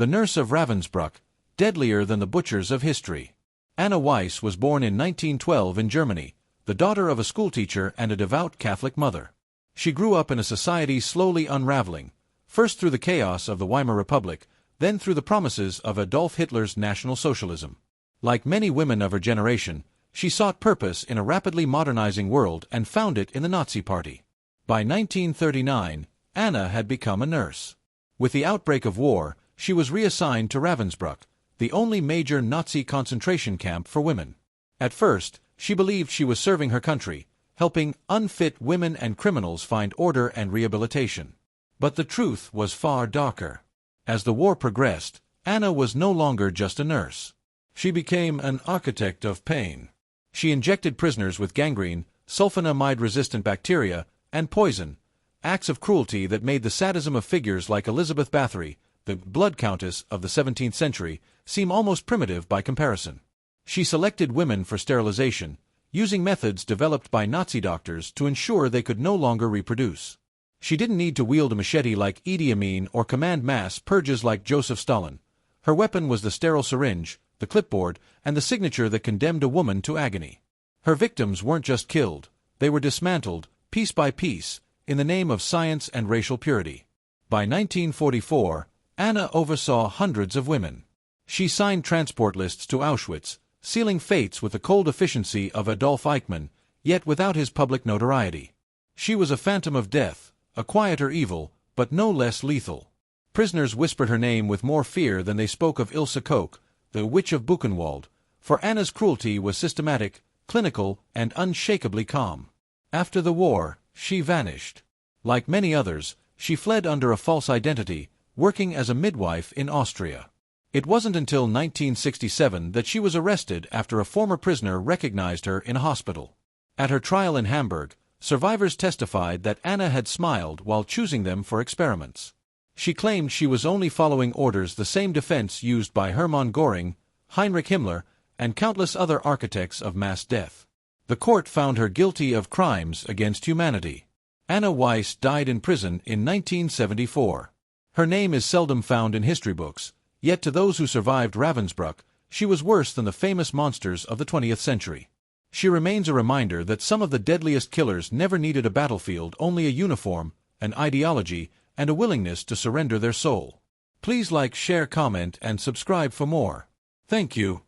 the nurse of Ravensbrück, deadlier than the butchers of history. Anna Weiss was born in 1912 in Germany, the daughter of a schoolteacher and a devout Catholic mother. She grew up in a society slowly unraveling, first through the chaos of the Weimar Republic, then through the promises of Adolf Hitler's National Socialism. Like many women of her generation, she sought purpose in a rapidly modernizing world and found it in the Nazi Party. By 1939, Anna had become a nurse. With the outbreak of war, she was reassigned to Ravensbrück, the only major Nazi concentration camp for women. At first, she believed she was serving her country, helping unfit women and criminals find order and rehabilitation. But the truth was far darker. As the war progressed, Anna was no longer just a nurse. She became an architect of pain. She injected prisoners with gangrene, sulfonamide-resistant bacteria, and poison, acts of cruelty that made the sadism of figures like Elizabeth Bathory, the blood countess of the 17th century, seem almost primitive by comparison. She selected women for sterilization, using methods developed by Nazi doctors to ensure they could no longer reproduce. She didn't need to wield a machete like Idi Amin or command mass purges like Joseph Stalin. Her weapon was the sterile syringe, the clipboard, and the signature that condemned a woman to agony. Her victims weren't just killed, they were dismantled, piece by piece, in the name of science and racial purity. By 1944, Anna oversaw hundreds of women. She signed transport lists to Auschwitz, sealing fates with the cold efficiency of Adolf Eichmann, yet without his public notoriety. She was a phantom of death, a quieter evil, but no less lethal. Prisoners whispered her name with more fear than they spoke of Ilse Koch, the witch of Buchenwald, for Anna's cruelty was systematic, clinical, and unshakably calm. After the war, she vanished. Like many others, she fled under a false identity, working as a midwife in Austria. It wasn't until 1967 that she was arrested after a former prisoner recognized her in a hospital. At her trial in Hamburg, survivors testified that Anna had smiled while choosing them for experiments. She claimed she was only following orders, the same defense used by Hermann Göring, Heinrich Himmler, and countless other architects of mass death. The court found her guilty of crimes against humanity. Anna Weiss died in prison in 1974. Her name is seldom found in history books, yet to those who survived Ravensbrück, she was worse than the famous monsters of the 20th century. She remains a reminder that some of the deadliest killers never needed a battlefield, only a uniform, an ideology, and a willingness to surrender their soul. Please like, share, comment, and subscribe for more. Thank you.